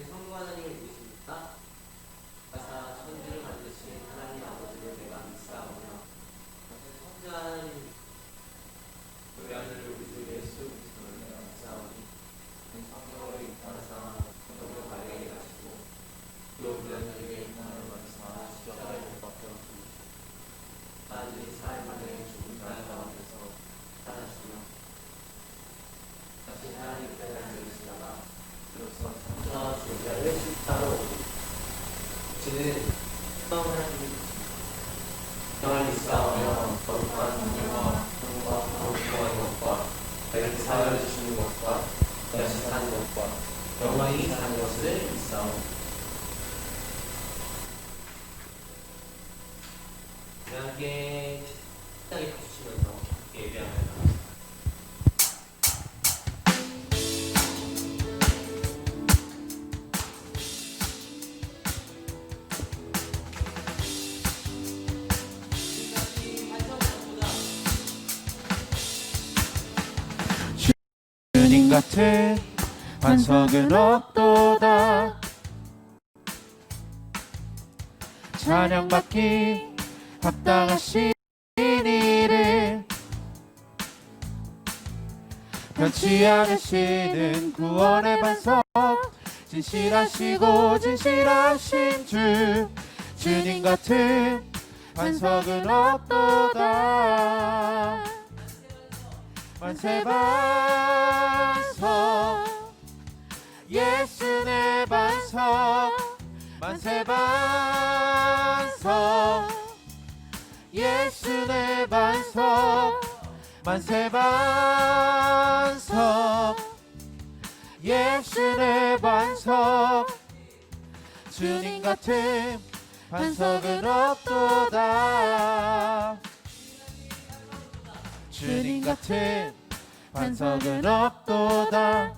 성부 하나님을 믿습니까? 가사 천지를 만드신 하나님 아버지를 내가 믿사오며 성자 하나님 우리 아들 우리 주 예수 그리스도를 내가 믿사오니 성령으로 입하사 성령으로 갈릴리에 가시고 또 그들에게 임하는 것과 십자가에 못 박혀서 빠진 사흘 만에 죽은 자 가운데서 살아시며 다시 하나님 편에 앉으시다가 비로소 성자와 제자를 십자로 지는 하나님이 평을 믿사오며 거룩한 성령과 성과 거룩한 것과 이렇게 사역을 주시는 것과 다시 사는 것과 영원히 사는 것을 믿사오며 함께 식당에 주시면서 예배합니다. 주님 같은 반석은 없도다. 찬양받기 합당하신 이를 변치 않으시는 구원의 반석, 진실하시고 진실하신 주, 주님 같은 반석은 없도다. 만세 반석, 예수 내 반석, 만세 반석, 예수 내 반석, 만세 반석, 예수 내 반석, 주님 같은 반석은 없도다. 주님 같은 반석은 없도다.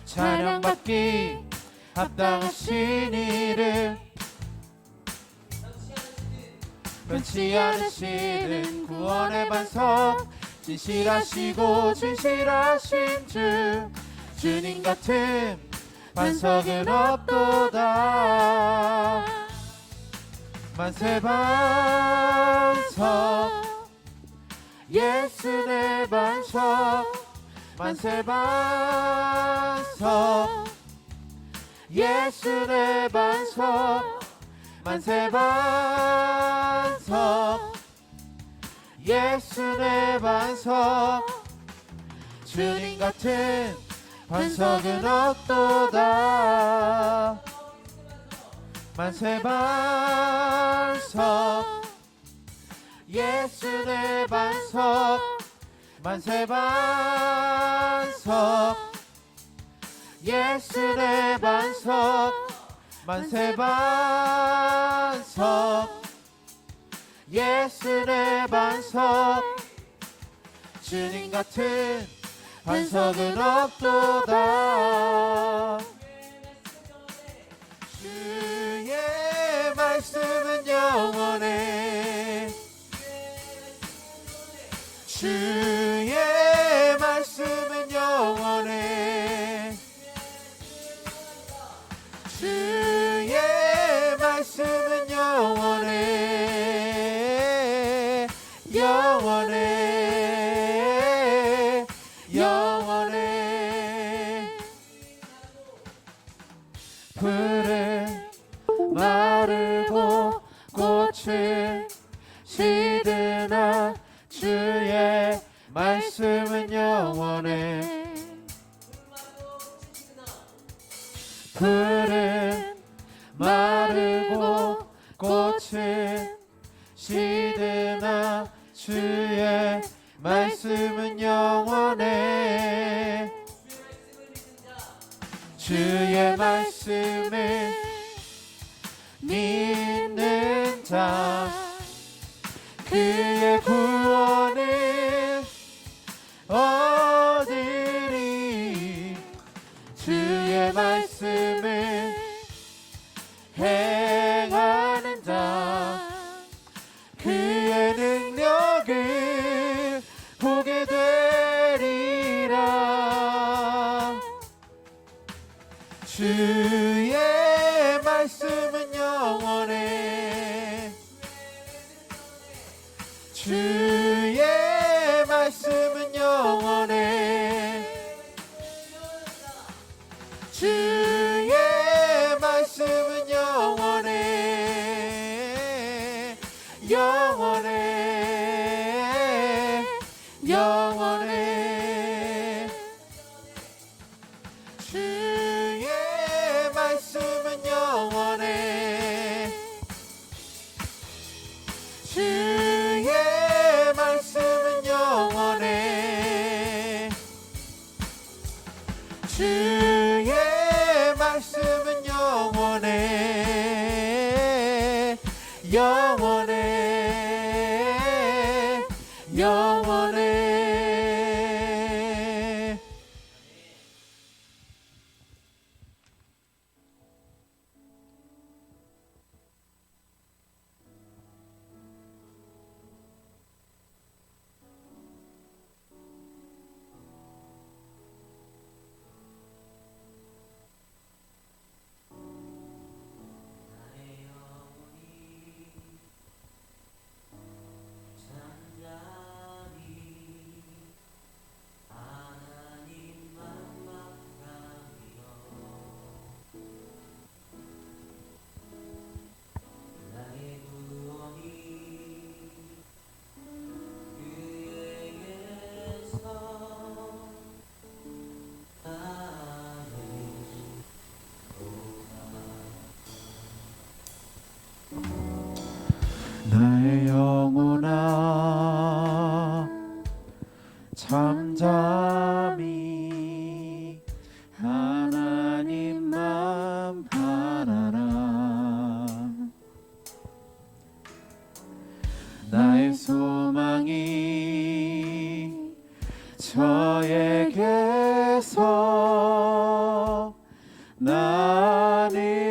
찬양받기 합당하신 이를 변치 않으시는 구원의 반석, 진실하시고 진실하신 주, 주님 같은 반석은 없도다. 만세 반석, 예수 내 반석, 만세 반석, 예수 내 반석, 만세 반석, 예수 내 반석, 주님 같은 반석은 없도다. 만세 반석, 예수 내 반석, 만세 반석, 예수 내 반석, 만세 반석, 예수 내 반석, 주님 같은 반석은 없도다. 주의 말씀은 영원해, 주의 말씀은 영원해, 주의 말씀은 영원해, 영원해, 영원해. 풀은 마르고 꽃은 시드나 주의 말씀은 영원해. 풀은 마르고 꽃은 시드나 주의 말씀은 영원해. 주의 말씀을 믿는 자 그의 구원을 얻으리. 주의 말씀을 행하는 자 그의 능력을 보게 되리라. 주의 말씀은 영원해. 주의 말씀은 영원해. 영원해. 영원해. 주의 말씀은 영원해. 주의 말씀은 영원해. 주의 말씀은 영원해. 영원해. 영원해. 나의 영혼이 잠잠히 하나님만 바라며 나의 구원이 그에게서 나의 영혼아 잠잠히 하나님만 바라라. 나의 소망이 저에게서 나는도다.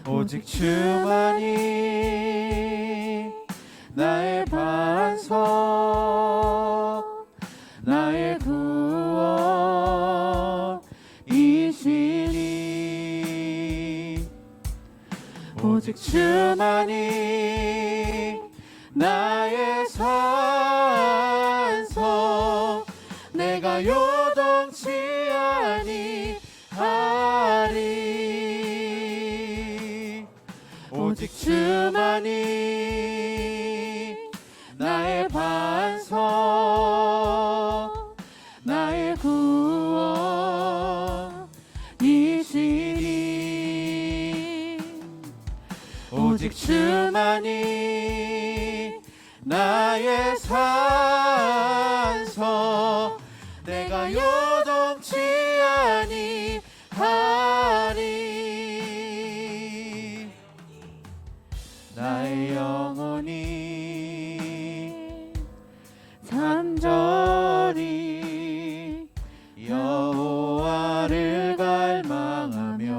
오직 주만이 나의 반석, 나의 구원이시니. 오직 주만이 나의 산석, 내가 요동치 아니하리. 오직 주만이 나의 반석, 나의 구원이시니. 오직 주만이 나의 산석, 내가 요동치 아니하리. 나의 영혼이 간절히 여호와를 갈망하며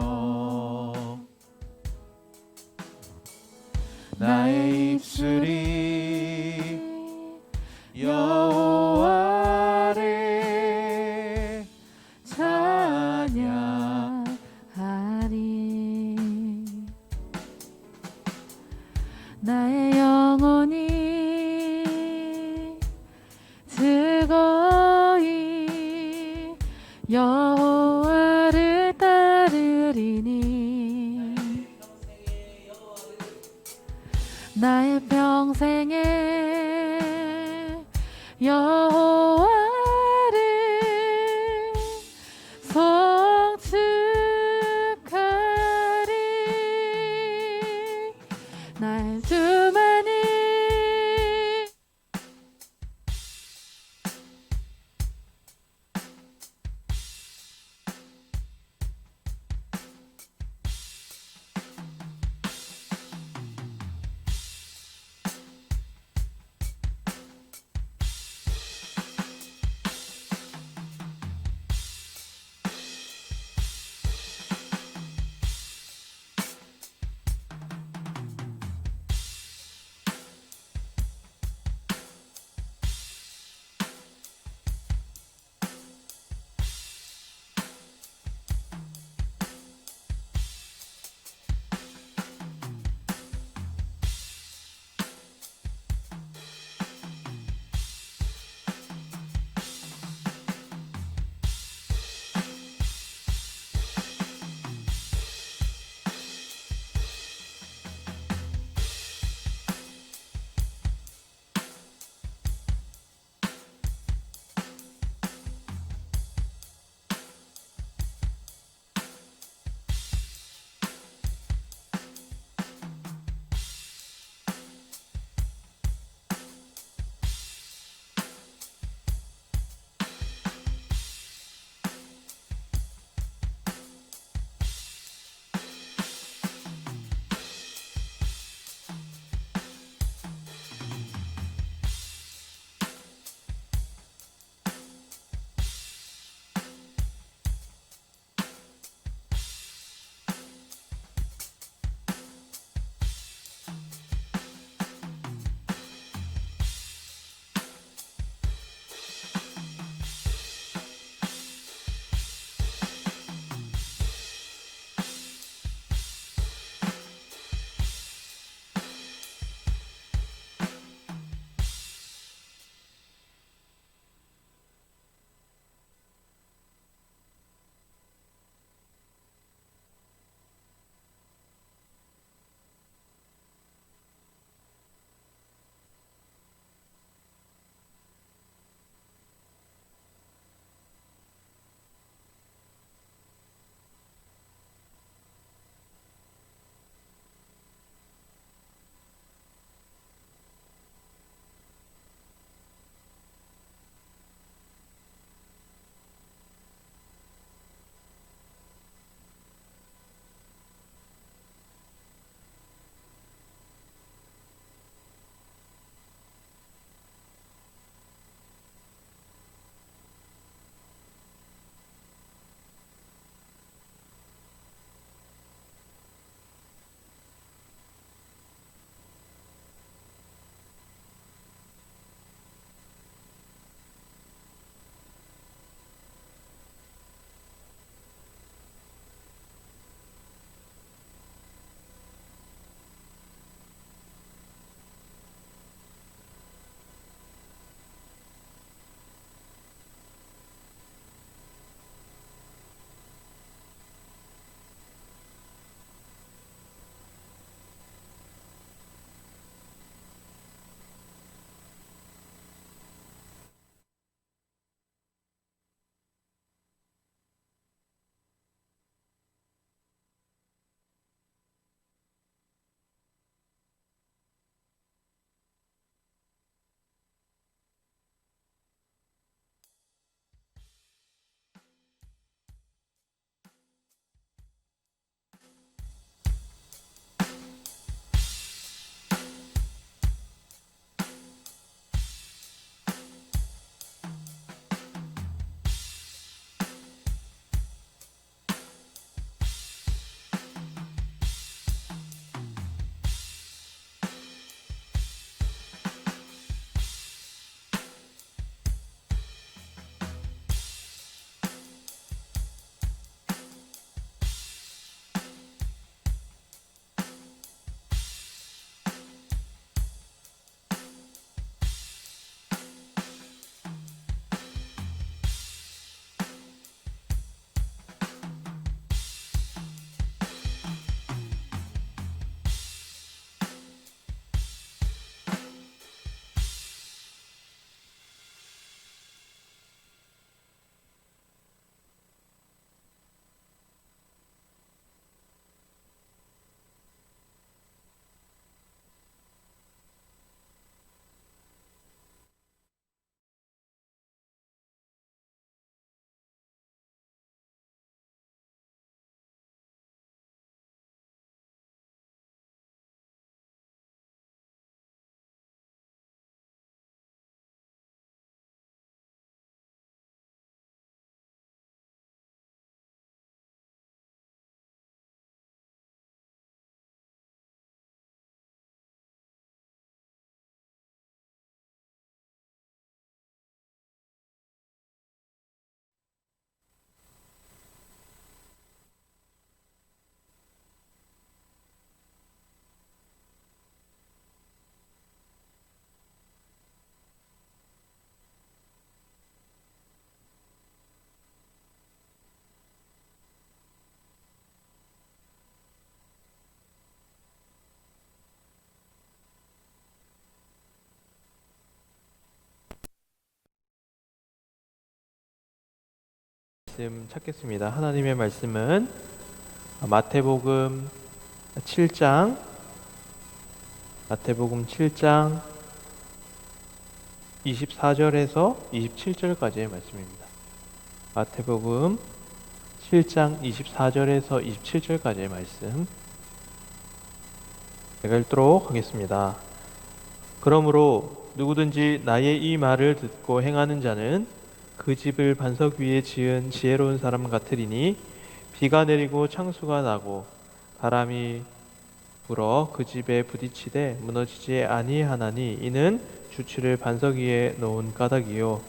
나의 입술이 여호와를 찬양하리. 나의 영혼이 즐거이 여호와를 따르리니. 나의 평생에 여호와를 송축하리. 나의 주만이 말씀 찾겠습니다. 하나님의 말씀은 마태복음 7장 24절에서 27절까지의 말씀입니다. 마태복음 7장 24절에서 27절까지의 말씀 제가 읽도록 하겠습니다. 그러므로 누구든지 나의 이 말을 듣고 행하는 자는 그 집을 반석 위에 지은 지혜로운 사람 같으리니 비가 내리고 창수가 나고 바람이 불어 그 집에 부딪히되 무너지지 아니하나니 이는 주치를 반석 위에 놓은 까닭이요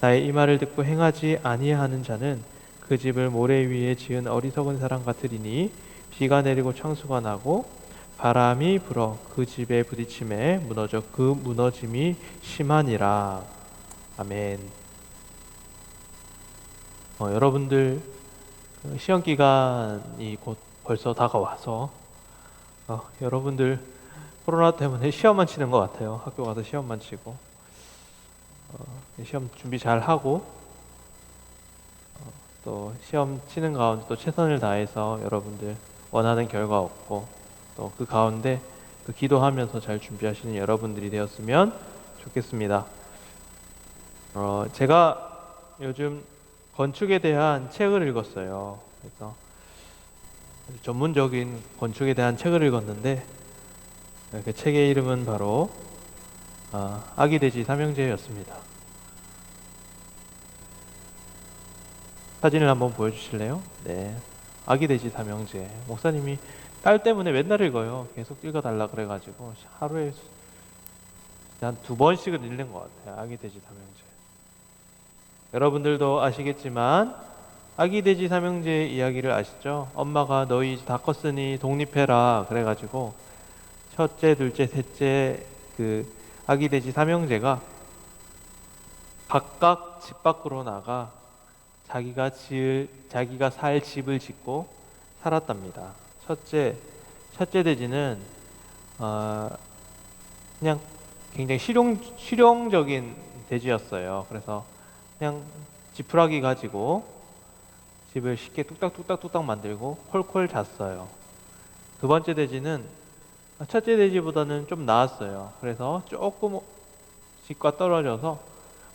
나의 이 말을 듣고 행하지 아니하는 자는 그 집을 모래 위에 지은 어리석은 사람 같으리니 비가 내리고 창수가 나고 바람이 불어 그 집에 부딪힘에 무너져 그 무너짐이 심하니라. 아멘. 여러분들 시험 기간이 곧 벌써 다가와서 여러분들 코로나 때문에 시험만 치는 것 같아요. 학교 가서 시험만 치고 시험 준비 잘 하고 또 시험 치는 가운데 또 최선을 다해서 여러분들 원하는 결과 얻고 또 그 가운데 또 기도하면서 잘 준비하시는 여러분들이 되었으면 좋겠습니다. 제가 요즘 건축에 대한 책을 읽었어요. 그래서 전문적인 건축에 대한 책을 읽었는데 그 책의 이름은 바로 아기 돼지 삼형제였습니다. 사진을 한번 보여주실래요? 네, 아기 돼지 삼형제. 목사님이 딸 때문에 맨날 읽어요. 계속 읽어달라 그래가지고 하루에 한 2번씩은 읽는 것 같아요. 아기 돼지 삼형제. 여러분들도 아시겠지만 아기 돼지 삼형제의 이야기를 아시죠? 엄마가 너희 다 컸으니 독립해라 그래가지고 첫째, 둘째, 셋째 그 아기 돼지 삼형제가 각각 집 밖으로 나가 자기가 살 집을 짓고 살았답니다. 첫째 돼지는 그냥 굉장히 실용적인 돼지였어요. 그래서 그냥 지푸라기 가지고 집을 쉽게 뚝딱뚝딱 만들고 콜콜 잤어요. 두 번째 돼지는 첫째 돼지보다는 좀 나았어요. 그래서 조금 집과 떨어져서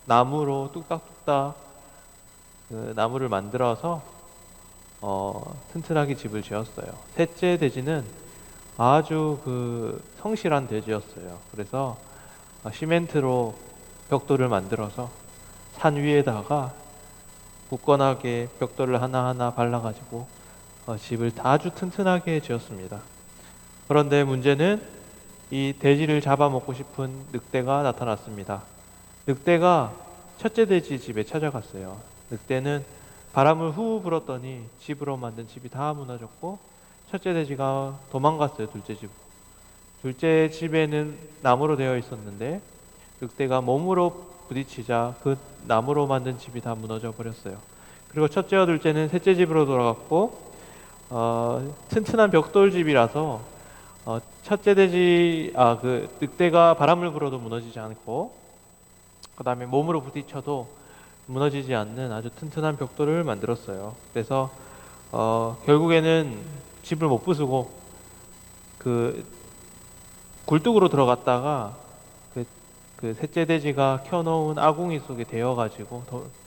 나무로 뚝딱뚝딱 그 나무를 만들어서 튼튼하게 집을 지었어요. 셋째 돼지는 아주 그 성실한 돼지였어요. 그래서 시멘트로 벽돌을 만들어서 산 위에다가 굳건하게 벽돌을 하나하나 발라가지고 집을 아주 튼튼하게 지었습니다. 그런데 문제는 이 돼지를 잡아먹고 싶은 늑대가 나타났습니다. 늑대가 첫째 돼지 집에 찾아갔어요. 늑대는 바람을 후 불었더니 집으로 만든 집이 다 무너졌고 첫째 돼지가 도망갔어요. 둘째 집으로. 둘째 집에는 나무로 되어 있었는데 늑대가 몸으로 부딪히자 그 나무로 만든 집이 다 무너져 버렸어요. 그리고 첫째와 둘째는 셋째 집으로 돌아갔고 튼튼한 벽돌집이라서 첫째 돼지 그 늑대가 바람을 불어도 무너지지 않고 그 다음에 몸으로 부딪혀도 무너지지 않는 아주 튼튼한 벽돌을 만들었어요. 그래서 결국에는 집을 못 부수고 그 굴뚝으로 들어갔다가 그 셋째 돼지가 켜놓은 아궁이 속에 데워가지고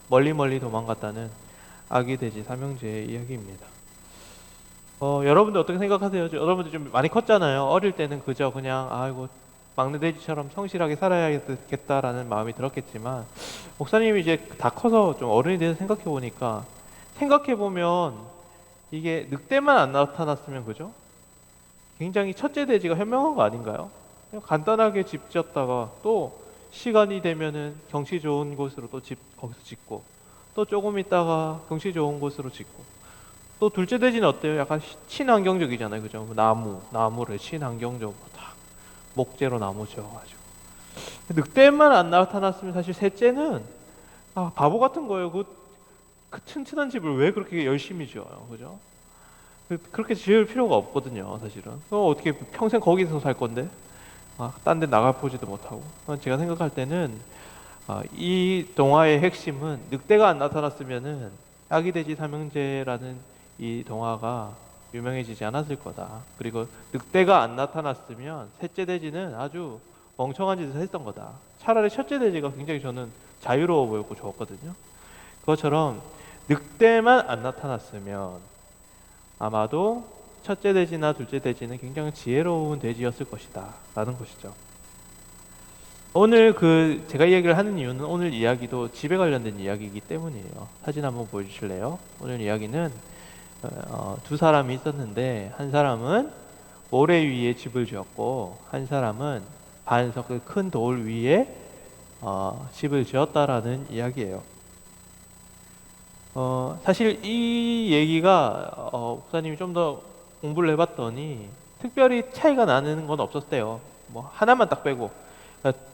멀리 도망갔다는 아기 돼지 삼형제의 이야기입니다. 여러분들 어떻게 생각하세요? 여러분들 좀 많이 컸잖아요. 어릴 때는 그저 그냥 아이고 막내 돼지처럼 성실하게 살아야겠다라는 마음이 들었겠지만 목사님이 이제 다 커서 좀 어른이 돼서 생각해보면 이게 늑대만 안 나타났으면 그죠? 굉장히 첫째 돼지가 현명한 거 아닌가요? 그냥 간단하게 집 지었다가 또 시간이 되면은 경치 좋은 곳으로 또 집 거기서 짓고 또 조금 있다가 경치 좋은 곳으로 짓고 또 둘째 돼지는 어때요? 약간 친환경적이잖아요. 그죠? 나무를 친환경적으로 다 목재로 나무 지어가지고 늑대만 안 나타났으면 사실 셋째는 바보 같은 거예요. 그 튼튼한 집을 왜 그렇게 열심히 지어요, 그죠? 그렇게 지을 필요가 없거든요, 사실은. 어떻게 평생 거기서 살 건데, 딴 데 나가 보지도 못하고. 제가 생각할 때는 이 동화의 핵심은 늑대가 안 나타났으면은 아기돼지 삼형제라는 이 동화가 유명해지지 않았을 거다. 그리고 늑대가 안 나타났으면 셋째 돼지는 아주 멍청한 짓을 했던 거다. 차라리 첫째 돼지가 굉장히 저는 자유로워 보였고 좋았거든요. 그것처럼 늑대만 안 나타났으면 아마도 첫째 돼지나 둘째 돼지는 굉장히 지혜로운 돼지였을 것이다 라는 것이죠. 오늘 제가 이야기를 하는 이유는 오늘 이야기도 집에 관련된 이야기이기 때문이에요. 사진 한번 보여주실래요? 오늘 이야기는 두 사람이 있었는데 한 사람은 모래 위에 집을 지었고 한 사람은 반석 큰 돌 위에 집을 지었다라는 이야기예요. 사실 이 얘기가 목사님이 좀 더 공부를 해봤더니 특별히 차이가 나는 건 없었대요. 뭐 하나만 딱 빼고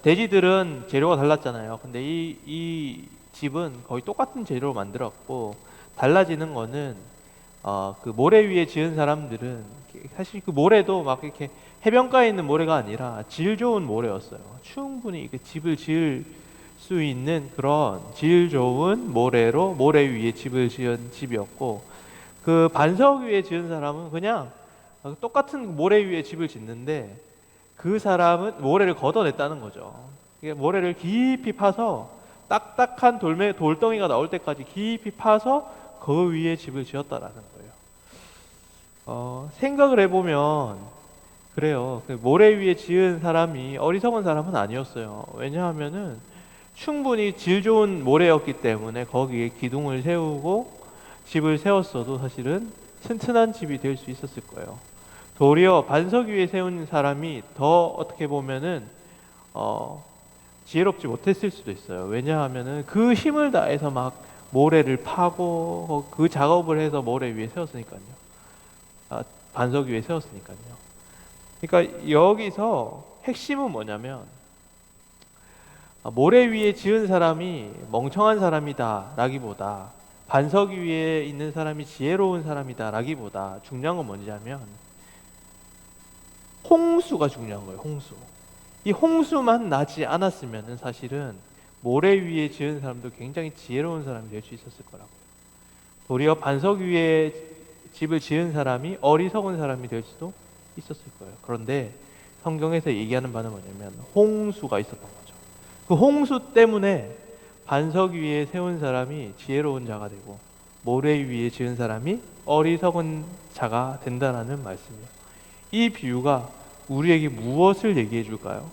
돼지들은 재료가 달랐잖아요. 근데 이 집은 거의 똑같은 재료로 만들었고 달라지는 거는 그 모래 위에 지은 사람들은 사실 그 모래도 막 이렇게 해변가에 있는 모래가 아니라 질 좋은 모래였어요. 충분히 그 집을 지을 수 있는 그런 질 좋은 모래로 모래 위에 집을 지은 집이었고 그 반석 위에 지은 사람은 그냥 똑같은 모래 위에 집을 짓는데 그 사람은 모래를 걷어냈다는 거죠. 이게 모래를 깊이 파서 딱딱한 돌덩이가 나올 때까지 깊이 파서 그 위에 집을 지었다라는 거예요. 생각을 해보면 그래요. 그 모래 위에 지은 사람이 어리석은 사람은 아니었어요. 왜냐하면은 충분히 질 좋은 모래였기 때문에 거기에 기둥을 세우고 집을 세웠어도 사실은 튼튼한 집이 될 수 있었을 거예요. 도리어 반석 위에 세운 사람이 더 어떻게 보면은 지혜롭지 못했을 수도 있어요. 왜냐하면은 그 힘을 다해서 막 모래를 파고 그 작업을 해서 모래 위에 세웠으니까요. 반석 위에 세웠으니까요. 그러니까 여기서 핵심은 뭐냐면 모래 위에 지은 사람이 멍청한 사람이다 라기보다 반석 위에 있는 사람이 지혜로운 사람이다 라기보다 중요한 건 뭐냐면 홍수가 중요한 거예요. 홍수. 이 홍수만 나지 않았으면 사실은 모래 위에 지은 사람도 굉장히 지혜로운 사람이 될 수 있었을 거라고요. 도리어 반석 위에 집을 지은 사람이 어리석은 사람이 될 수도 있었을 거예요. 그런데 성경에서 얘기하는 바는 뭐냐면 홍수가 있었던 거죠. 그 홍수 때문에 반석 위에 세운 사람이 지혜로운 자가 되고 모래 위에 지은 사람이 어리석은 자가 된다는 말씀이에요. 이 비유가 우리에게 무엇을 얘기해 줄까요?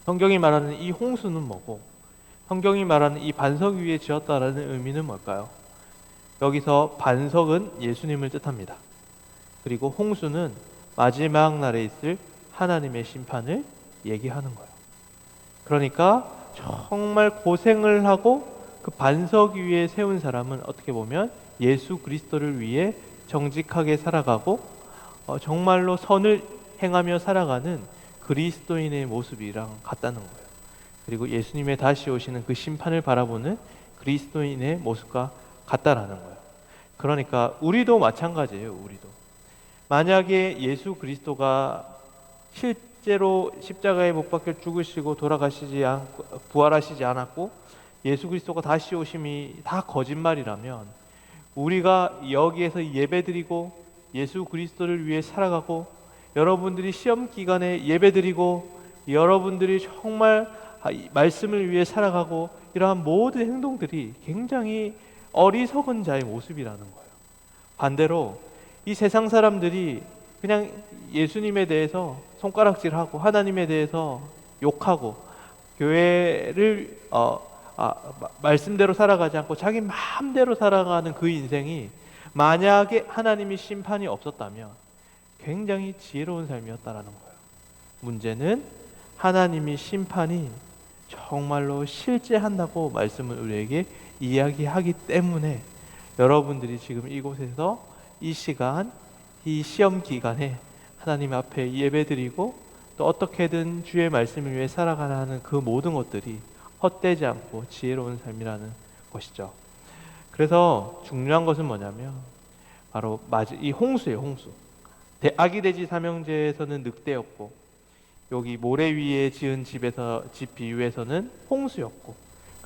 성경이 말하는 이 홍수는 뭐고 성경이 말하는 이 반석 위에 지었다라는 의미는 뭘까요? 여기서 반석은 예수님을 뜻합니다. 그리고 홍수는 마지막 날에 있을 하나님의 심판을 얘기하는 거예요. 그러니까 정말 고생을 하고 그 반석 위에 세운 사람은 어떻게 보면 예수 그리스도를 위해 정직하게 살아가고 정말로 선을 행하며 살아가는 그리스도인의 모습이랑 같다는 거예요. 그리고 예수님의 다시 오시는 그 심판을 바라보는 그리스도인의 모습과 같다라는 거예요. 그러니까 우리도 마찬가지예요. 우리도 만약에 예수 그리스도가 실제로 십자가에 못 박혀 죽으시고 돌아가시지 않고 부활하시지 않았고 예수 그리스도가 다시 오심이 다 거짓말이라면 우리가 여기에서 예배드리고 예수 그리스도를 위해 살아가고 여러분들이 시험 기간에 예배드리고 여러분들이 정말 말씀을 위해 살아가고 이러한 모든 행동들이 굉장히 어리석은 자의 모습이라는 거예요. 반대로 이 세상 사람들이 그냥 예수님에 대해서 손가락질하고 하나님에 대해서 욕하고 교회를 말씀대로 살아가지 않고 자기 마음대로 살아가는 그 인생이 만약에 하나님의 심판이 없었다면 굉장히 지혜로운 삶이었다라는 거예요. 문제는 하나님의 심판이 정말로 실제한다고 말씀을 우리에게 이야기하기 때문에 여러분들이 지금 이곳에서 이 시간, 이 시험 기간에 하나님 앞에 예배드리고 또 어떻게든 주의 말씀을 위해 살아가는 그 모든 것들이 헛되지 않고 지혜로운 삶이라는 것이죠. 그래서 중요한 것은 뭐냐면 바로 이 홍수예요. 홍수. 아기돼지 삼형제에서는 늑대였고 여기 모래 위에 지은 집 비유에서는 홍수였고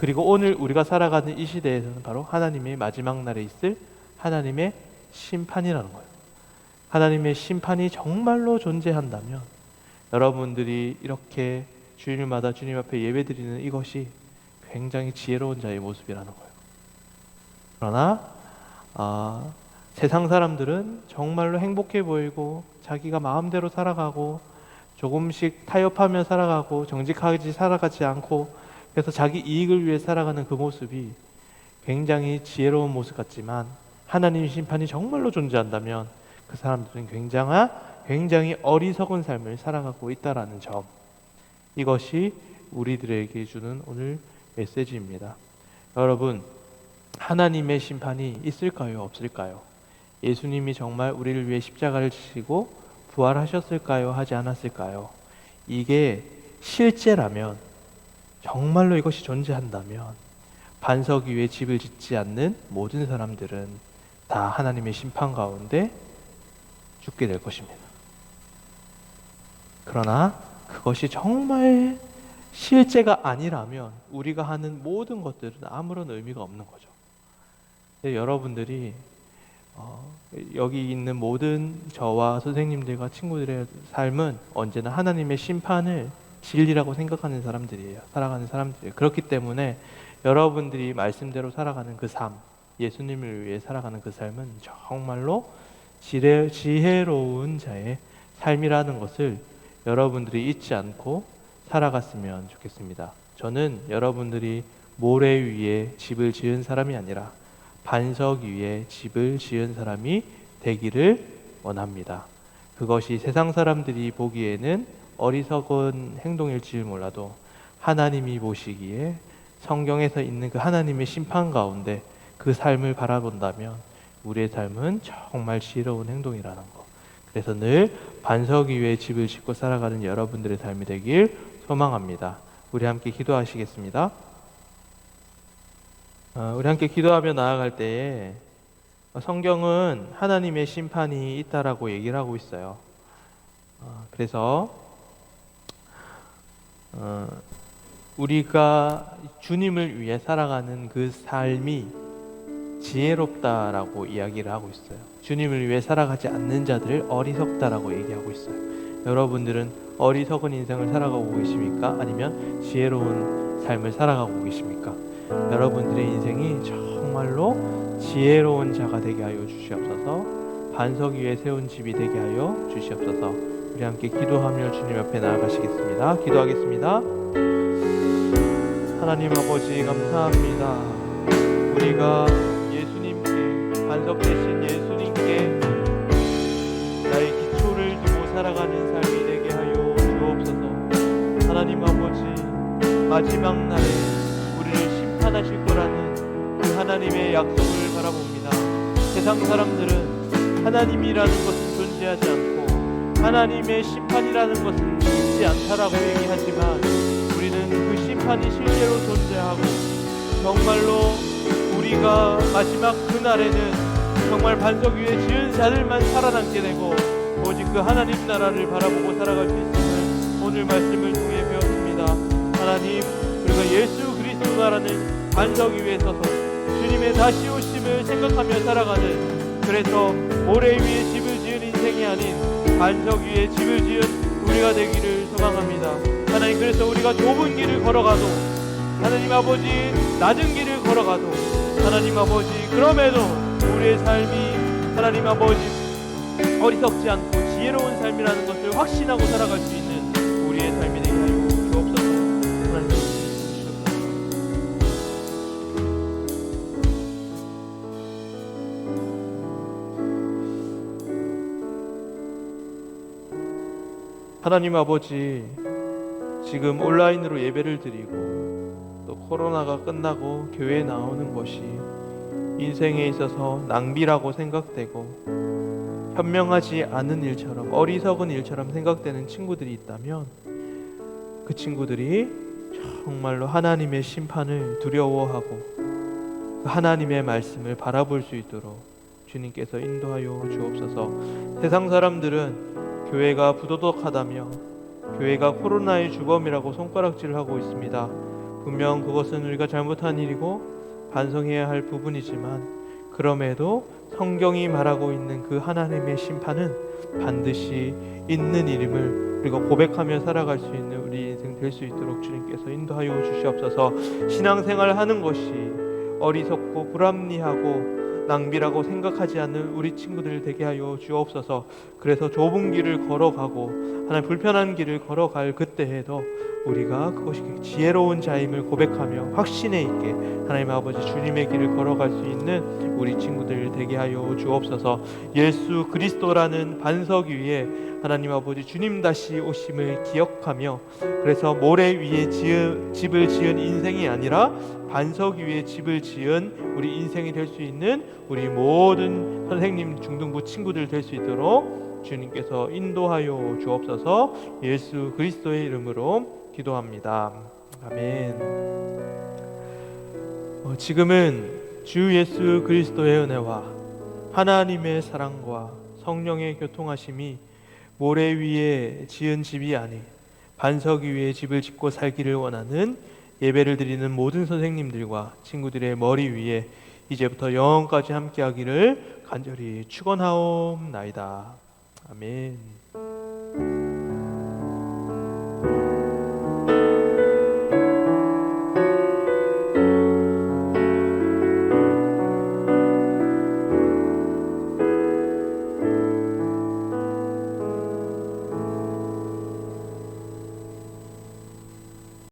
그리고 오늘 우리가 살아가는 이 시대에서는 바로 하나님의 마지막 날에 있을 하나님의 심판이라는 거예요. 하나님의 심판이 정말로 존재한다면 여러분들이 이렇게 주일마다 주님 앞에 예배드리는 이것이 굉장히 지혜로운 자의 모습이라는 거예요. 그러나 세상 사람들은 정말로 행복해 보이고 자기가 마음대로 살아가고 조금씩 타협하며 살아가고 정직하게 살아가지 않고 그래서 자기 이익을 위해 살아가는 그 모습이 굉장히 지혜로운 모습 같지만 하나님의 심판이 정말로 존재한다면 그 사람들은 굉장히 어리석은 삶을 살아가고 있다라는 점, 이것이 우리들에게 주는 오늘 메시지입니다. 여러분, 하나님의 심판이 있을까요? 없을까요? 예수님이 정말 우리를 위해 십자가를 지시고 부활하셨을까요? 하지 않았을까요? 이게 실제라면, 정말로 이것이 존재한다면 반석 위에 집을 짓지 않는 모든 사람들은 다 하나님의 심판 가운데 죽게 될 것입니다. 그러나 그것이 정말 실제가 아니라면 우리가 하는 모든 것들은 아무런 의미가 없는 거죠. 여러분들이 여기 있는 모든 저와 선생님들과 친구들의 삶은 언제나 하나님의 심판을 진리라고 생각하는 사람들이에요. 살아가는 사람들이에요. 그렇기 때문에 여러분들이 말씀대로 살아가는 그 삶, 예수님을 위해 살아가는 그 삶은 정말로 지혜로운 자의 삶이라는 것을 여러분들이 잊지 않고 살아갔으면 좋겠습니다. 저는 여러분들이 모래 위에 집을 지은 사람이 아니라 반석 위에 집을 지은 사람이 되기를 원합니다. 그것이 세상 사람들이 보기에는 어리석은 행동일지 몰라도 하나님이 보시기에 성경에서 있는 그 하나님의 심판 가운데 그 삶을 바라본다면 우리의 삶은 정말 지혜로운 행동이라는 것. 그래서 늘 반석 위에 집을 짓고 살아가는 여러분들의 삶이 되길 소망합니다. 우리 함께 기도하시겠습니다. 우리 함께 기도하며 나아갈 때에 성경은 하나님의 심판이 있다라고 얘기를 하고 있어요. 그래서 우리가 주님을 위해 살아가는 그 삶이 지혜롭다라고 이야기를 하고 있어요. 주님을 위해 살아가지 않는 자들을 어리석다라고 얘기하고 있어요. 여러분들은 어리석은 인생을 살아가고 계십니까? 아니면 지혜로운 삶을 살아가고 계십니까? 여러분들의 인생이 정말로 지혜로운 자가 되게 하여 주시옵소서. 반석 위에 세운 집이 되게 하여 주시옵소서. 우리 함께 기도하며 주님 앞에 나아가시겠습니다. 기도하겠습니다. 하나님 아버지 감사합니다. 우리가 예수님께, 반석 되신 예수님께 나의 기초를 두고 살아가는 삶이 되게 하여 주옵소서. 하나님 아버지, 마지막 날에 우리를 심판하실 거라는 그 하나님의 약속을 바라봅니다. 세상 사람들은 하나님이라는 것은 존재하지 않고 하나님의 심판이라는 것은 있지 않다라고 얘기하지만 우리는 그 심판이 실제로 존재하고 정말로 우리가 마지막 그날에는 정말 반석 위에 지은 자들만 살아남게 되고 오직 그 하나님 나라를 바라보고 살아갈 수 있음을 오늘 말씀을 통해 배웠습니다. 하나님, 우리가 예수 그리스도라는 반석 위에 서서 주님의 다시 오심을 생각하며 살아가는, 그래서 모래 위에 집을 지은 인생이 아닌 반석 위에 집을 지은 우리가 되기를 소망합니다. 하나님, 그래서 우리가 좁은 길을 걸어가도, 하나님 아버지 낮은 길을 걸어가도, 하나님 아버지 그럼에도 우리의 삶이 하나님 아버지 어리석지 않고 지혜로운 삶이라는 것을 확신하고 살아갈 수 있는 우리의 삶이 되게 하여 주옵소서. 하나님 하나님 아버지, 지금 온라인으로 예배를 드리고 또 코로나가 끝나고 교회에 나오는 것이 인생에 있어서 낭비라고 생각되고 현명하지 않은 일처럼, 어리석은 일처럼 생각되는 친구들이 있다면 그 친구들이 정말로 하나님의 심판을 두려워하고 하나님의 말씀을 바라볼 수 있도록 주님께서 인도하여 주옵소서. 세상 사람들은 교회가 부도덕하다며 교회가 코로나의 주범이라고 손가락질을 하고 있습니다. 분명 그것은 우리가 잘못한 일이고 반성해야 할 부분이지만 그럼에도 성경이 말하고 있는 그 하나님의 심판은 반드시 있는 일임을 우리가 고백하며 살아갈 수 있는 우리 인생 될 수 있도록 주님께서 인도하여 주시옵소서. 신앙생활 하는 것이 어리석고 불합리하고 낭비라고 생각하지 않는 우리 친구들 되게 하여 주옵소서. 그래서 좁은 길을 걸어가고 하나님 불편한 길을 걸어갈 그때에도 우리가 그것이 지혜로운 자임을 고백하며 확신에 있게 하나님 아버지 주님의 길을 걸어갈 수 있는 우리 친구들 되게 하여 주옵소서. 예수 그리스도라는 반석 위에 하나님 아버지 주님 다시 오심을 기억하며 그래서 모래 위에 집을 지은 인생이 아니라 반석 위에 집을 지은 우리 인생이 될 수 있는 우리 모든 선생님 중등부 친구들 될 수 있도록 주님께서 인도하여 주옵소서. 예수 그리스도의 이름으로 기도합니다. 아멘. 지금은 주 예수 그리스도의 은혜와 하나님의 사랑과 성령의 교통하심이 모래 위에 지은 집이 아닌 반석 위에 집을 짓고 살기를 원하는 예배를 드리는 모든 선생님들과 친구들의 머리 위에 이제부터 영원까지 함께하기를 간절히 축원하옵나이다. 아멘.